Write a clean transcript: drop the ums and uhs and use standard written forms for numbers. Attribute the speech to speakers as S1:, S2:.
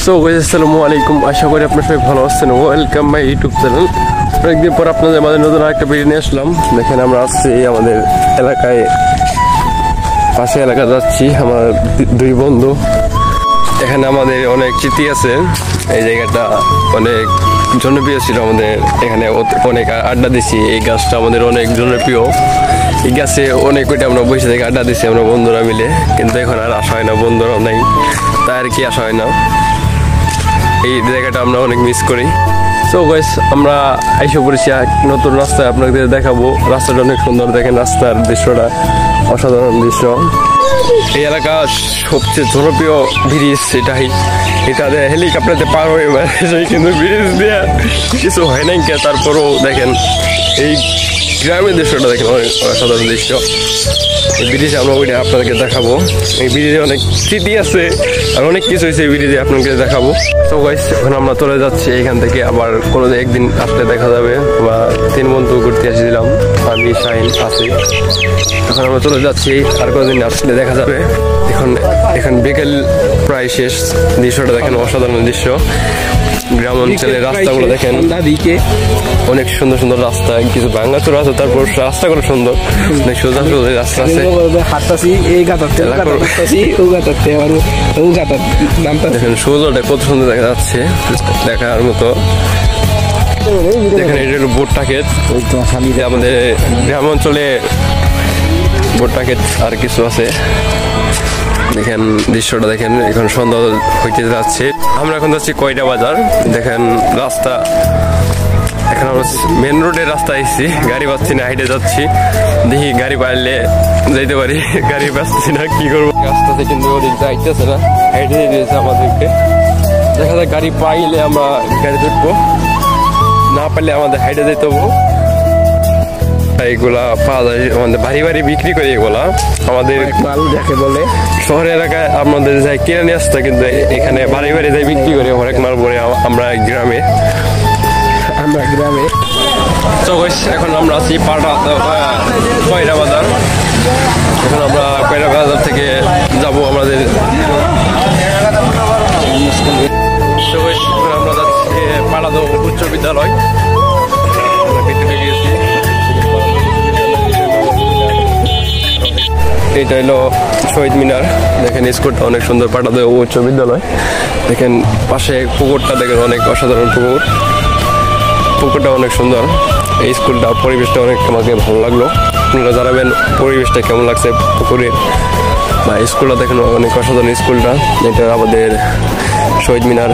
S1: So guys আসসালামু আলাইকুম, আশা করি আপনারা সবাই ভালো আছেন। Welcome my YouTube channel. অনেকদিন পর আপনাদের আমাদের নতুন একটা ভিডিও নিয়ে আসলাম। দেখেন আমরা আসছি আমাদের এলাকায়, পাশে এলাকা যাচ্ছি, আমার দুই বন্ধু। এখানে আমাদের অনেক স্মৃতি আছে। এই জায়গাটা অনেক জনপ্রিয় ছিল আমাদের, এখানে অনেক আড্ডা দিছি। এই গাছটা আমাদের অনেক জনপ্রিয়। এই গাছে অনেক কয়টা আমরা বসে থেকে আড্ডা দিছি আমরা বন্ধুরা মিলে, কিন্তু এখন আর আসা হয় না, বন্ধুরাও নাই, তাই আর কি আসা হয় না। এই জায়গাটা আমরা অনেক মিস করি। সো গাইস আমরা আইসা পড়েছি নতুন রাস্তায়, আপনাদের দেখাবো। রাস্তাটা অনেক সুন্দর, দেখেন রাস্তার দৃশ্যটা অসাধারণ দৃশ্য। এই এলাকার সবচেয়ে জনপ্রিয় ব্রিজ এটাই, এটা হেলিকপ্টারতে পার হয়ে কিন্তু ব্রিজ দিয়ে কিছু হয় নাই। তারপরও দেখেন এই গ্রামের দৃশ্যটা দেখেন, অনেক অসাধারণ দৃশ্য। এই ব্রিজে আমরা ওইটা আপনাদেরকে দেখাবো। এই ব্রিজে অনেক স্মৃতি আছে আর অনেক কিছু হয়েছে এই ব্রিজে, আপনাকে দেখাবো। তো গাইস এখন আমরা চলে যাচ্ছি এখান থেকে, আবার কোনো একদিন আসলে দেখা যাবে। বা 3 বন্ধু ঘুরতে এসেছিলাম, আমি শাহিন আছি। এখন আমরা চলে যাচ্ছি, আর কোনোদিন আসলে দেখা যাবে। এখন বিকেল প্রায় শেষ, দৃশ্যটা দেখেন অসাধারণ দৃশ্য। গ্রাম অঞ্চলের রাস্তাগুলো দেখেন, অনেক সুন্দর সুন্দর রাস্তা, কিছু ভাঙাচোরা আছে, তারপর রাস্তাগুলো সুন্দর, অনেক সোজা সোজা রাস্তা আছে। দেখেন সৌন্দর্যটা কত সুন্দর দেখা যাচ্ছে, দেখার মতো। দেখেন এটা হলো ভুট্টা ক্ষেত, আমাদের গ্রাম অঞ্চলে ভুট্টা ক্ষেত আর কিছু আছে। দেখেন দৃশ্যটা দেখেন, এখন সন্ধ্যা হইতে যাচ্ছে। আমরা এখন যাচ্ছি কয়টা বাজার। দেখেন রাস্তা, এখন আমরা মেন রোডের রাস্তা আসছি, গাড়ি পাচ্ছি না, হাইটে যাচ্ছি। দেখি গাড়ি পাইলে যাইতে পারি, গাড়ি পাচ্ছি না, কি করবো। রাস্তাতে কিন্তু ওদিক যাইতেছে না, হাইটে দিয়েছে আমাদেরকে। দেখা যায় গাড়ি পাইলে আমরা গাড়ি উঠবো, না পাইলে আমাদের হাইটে যেতে হবো। এগুলা পাওয়া যায় আমাদের বাড়ি বাড়ি বিক্রি করে। এগুলা আমাদের যাকে বলে শহরের এলাকায় আমাদের যাই কিনে নিয়ে আসতে, কিন্তু এখানে বাড়ি বাড়ি যাই বিক্রি করে হরেক মাল বলে। আমরা গ্রামে তো এখন আমরা আছি কয়রা বাজার। এখন আমরা কয়রা বাজার থেকে যাব আমাদের, আমরা যাচ্ছি পাড়াদো উচ্চ বিদ্যালয়। এটা হলো শহীদ মিনার। দেখেন স্কুলটা অনেক সুন্দর, পাঠাতে উচ্চ বিদ্যালয়। দেখেন পাশে পুকুরটা দেখেন, অনেক অসাধারণ পুকুরটা অনেক সুন্দর। এই স্কুলটা পরিবেশটা অনেক আমাকে ভালো লাগলো। আপনারা জানাবেন পরিবেশটা কেমন লাগছে পুকুরের বা স্কুলটা দেখেন, অনেক অসাধারণ স্কুলটা। এটা আমাদের শহীদ মিনার।